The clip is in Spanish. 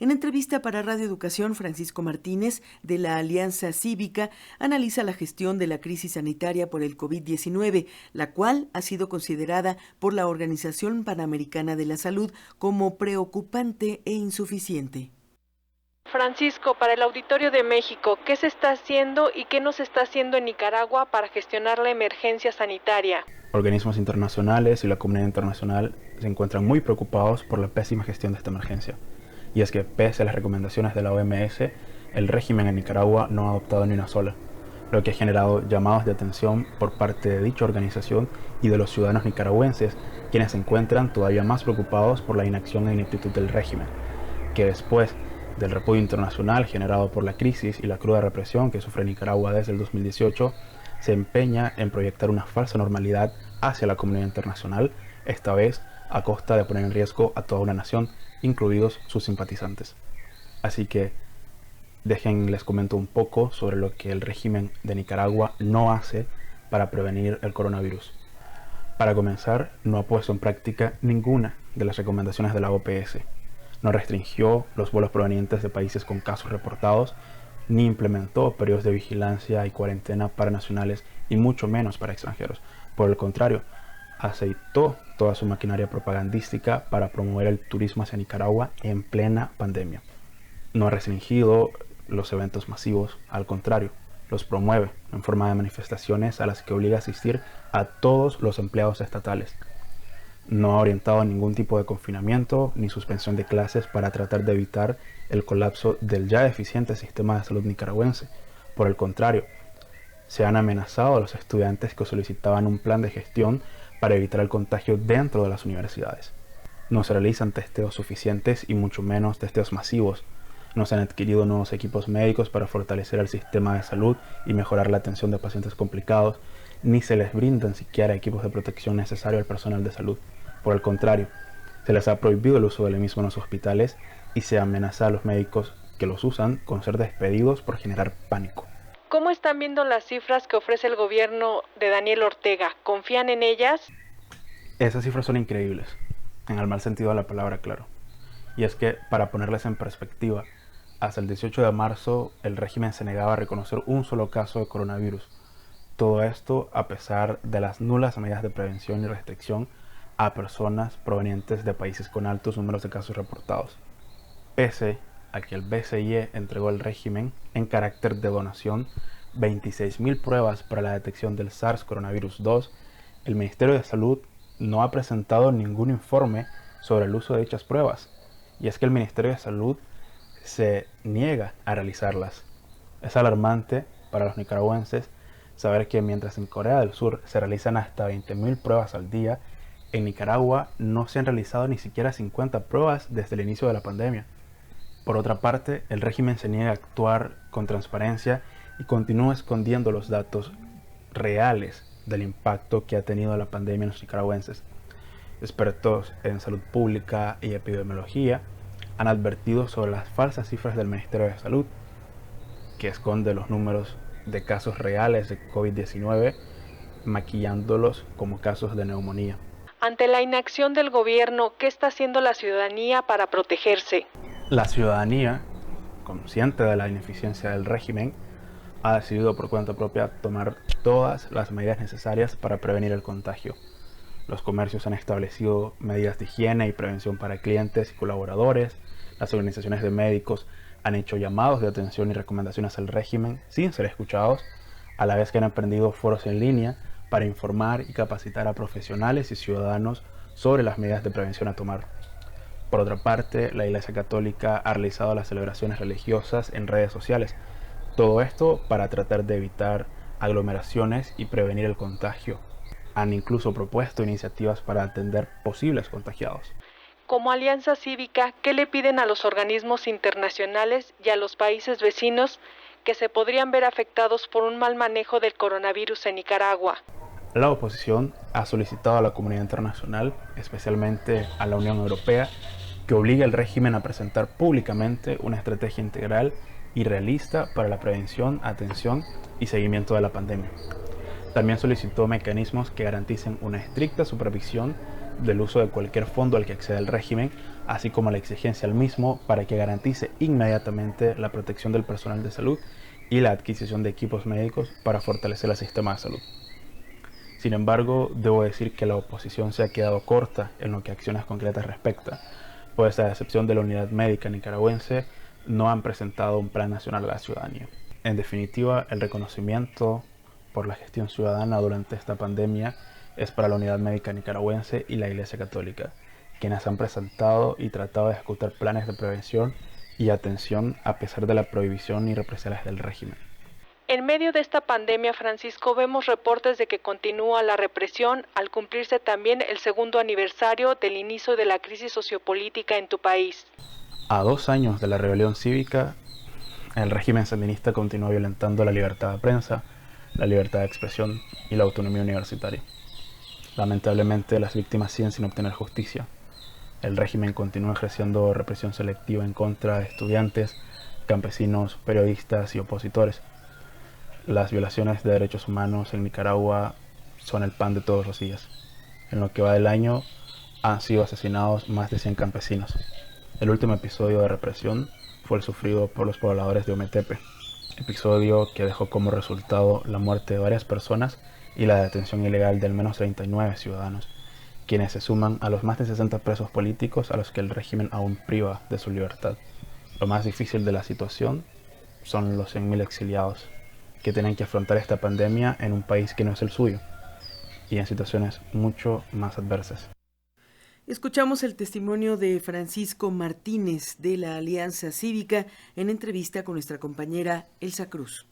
En entrevista para Radio Educación, Francisco Martínez, de la Alianza Cívica, analiza la gestión de la crisis sanitaria por el COVID-19, la cual ha sido considerada por la Organización Panamericana de la Salud como preocupante e insuficiente. Francisco, para el Auditorio de México, ¿qué se está haciendo y qué no se está haciendo en Nicaragua para gestionar la emergencia sanitaria? Organismos internacionales y la comunidad internacional se encuentran muy preocupados por la pésima gestión de esta emergencia. Y es que, pese a las recomendaciones de la OMS, el régimen en Nicaragua no ha adoptado ni una sola, lo que ha generado llamados de atención por parte de dicha organización y de los ciudadanos nicaragüenses, quienes se encuentran todavía más preocupados por la inacción e ineptitud del régimen, que después del repudio internacional generado por la crisis y la cruda represión que sufre Nicaragua desde el 2018, se empeña en proyectar una falsa normalidad hacia la comunidad internacional, esta vez a costa de poner en riesgo a toda una nación, incluidos sus simpatizantes. Así que les comento un poco sobre lo que el régimen de Nicaragua no hace para prevenir el coronavirus. Para comenzar, no ha puesto en práctica ninguna de las recomendaciones de la OPS. No restringió los vuelos provenientes de países con casos reportados, ni implementó periodos de vigilancia y cuarentena para nacionales y mucho menos para extranjeros. Por el contrario, aceitó toda su maquinaria propagandística para promover el turismo hacia Nicaragua en plena pandemia. No ha restringido los eventos masivos, al contrario, los promueve en forma de manifestaciones a las que obliga a asistir a todos los empleados estatales. No ha orientado ningún tipo de confinamiento ni suspensión de clases para tratar de evitar el colapso del ya deficiente sistema de salud nicaragüense. Por el contrario, se han amenazado a los estudiantes que solicitaban un plan de gestión para evitar el contagio dentro de las universidades. No se realizan testeos suficientes y mucho menos testeos masivos. No se han adquirido nuevos equipos médicos para fortalecer el sistema de salud y mejorar la atención de pacientes complicados, ni se les brindan siquiera equipos de protección necesarios al personal de salud. Por el contrario, se les ha prohibido el uso del mismo en los hospitales y se amenaza a los médicos que los usan con ser despedidos por generar pánico. ¿Cómo están viendo las cifras que ofrece el gobierno de Daniel Ortega? ¿Confían en ellas? Esas cifras son increíbles, en el mal sentido de la palabra, claro. Y es que, para ponerles en perspectiva, hasta el 18 de marzo el régimen se negaba a reconocer un solo caso de coronavirus. Todo esto a pesar de las nulas medidas de prevención y restricción a personas provenientes de países con altos números de casos reportados. Pese a que el BCIE entregó al régimen, en carácter de donación, 26.000 pruebas para la detección del SARS-CoV-2, el Ministerio de Salud no ha presentado ningún informe sobre el uso de dichas pruebas. Y es que el Ministerio de Salud se niega a realizarlas. Es alarmante para los nicaragüenses saber que mientras en Corea del Sur se realizan hasta 20.000 pruebas al día, en Nicaragua no se han realizado ni siquiera 50 pruebas desde el inicio de la pandemia. Por otra parte, el régimen se niega a actuar con transparencia y continúa escondiendo los datos reales del impacto que ha tenido la pandemia en los nicaragüenses. Expertos en salud pública y epidemiología han advertido sobre las falsas cifras del Ministerio de Salud, que esconde los números de casos reales de COVID-19, maquillándolos como casos de neumonía. Ante la inacción del gobierno, ¿qué está haciendo la ciudadanía para protegerse? La ciudadanía, consciente de la ineficiencia del régimen, ha decidido por cuenta propia tomar todas las medidas necesarias para prevenir el contagio. Los comercios han establecido medidas de higiene y prevención para clientes y colaboradores. Las organizaciones de médicos han hecho llamados de atención y recomendaciones al régimen sin ser escuchados, a la vez que han emprendido foros en línea para informar y capacitar a profesionales y ciudadanos sobre las medidas de prevención a tomar. Por otra parte, la Iglesia Católica ha realizado las celebraciones religiosas en redes sociales. Todo esto para tratar de evitar aglomeraciones y prevenir el contagio. Han incluso propuesto iniciativas para atender posibles contagiados. Como Alianza Cívica, ¿qué le piden a los organismos internacionales y a los países vecinos que se podrían ver afectados por un mal manejo del coronavirus en Nicaragua? La oposición ha solicitado a la comunidad internacional, especialmente a la Unión Europea, que obligue al régimen a presentar públicamente una estrategia integral y realista para la prevención, atención y seguimiento de la pandemia. También solicitó mecanismos que garanticen una estricta supervisión del uso de cualquier fondo al que acceda el régimen, así como la exigencia al mismo para que garantice inmediatamente la protección del personal de salud y la adquisición de equipos médicos para fortalecer el sistema de salud. Sin embargo, debo decir que la oposición se ha quedado corta en lo que a acciones concretas respecta, pues a excepción de la Unidad Médica Nicaragüense, no han presentado un plan nacional a la ciudadanía. En definitiva, el reconocimiento por la gestión ciudadana durante esta pandemia es para la Unidad Médica Nicaragüense y la Iglesia Católica, quienes han presentado y tratado de ejecutar planes de prevención y atención a pesar de la prohibición y represalias del régimen. En medio de esta pandemia, Francisco, vemos reportes de que continúa la represión al cumplirse también el segundo aniversario del inicio de la crisis sociopolítica en tu país. A 2 años de la rebelión cívica, el régimen sandinista continúa violentando la libertad de prensa, la libertad de expresión y la autonomía universitaria. Lamentablemente, las víctimas siguen sin obtener justicia. El régimen continúa ejerciendo represión selectiva en contra de estudiantes, campesinos, periodistas y opositores. Las violaciones de derechos humanos en Nicaragua son el pan de todos los días. En lo que va del año, han sido asesinados más de 100 campesinos. El último episodio de represión fue el sufrido por los pobladores de Ometepe, episodio que dejó como resultado la muerte de varias personas y la detención ilegal de al menos 39 ciudadanos, quienes se suman a los más de 60 presos políticos a los que el régimen aún priva de su libertad. Lo más difícil de la situación son los 100.000 exiliados, que tienen que afrontar esta pandemia en un país que no es el suyo y en situaciones mucho más adversas. Escuchamos el testimonio de Francisco Martínez de la Alianza Cívica en entrevista con nuestra compañera Elsa Cruz.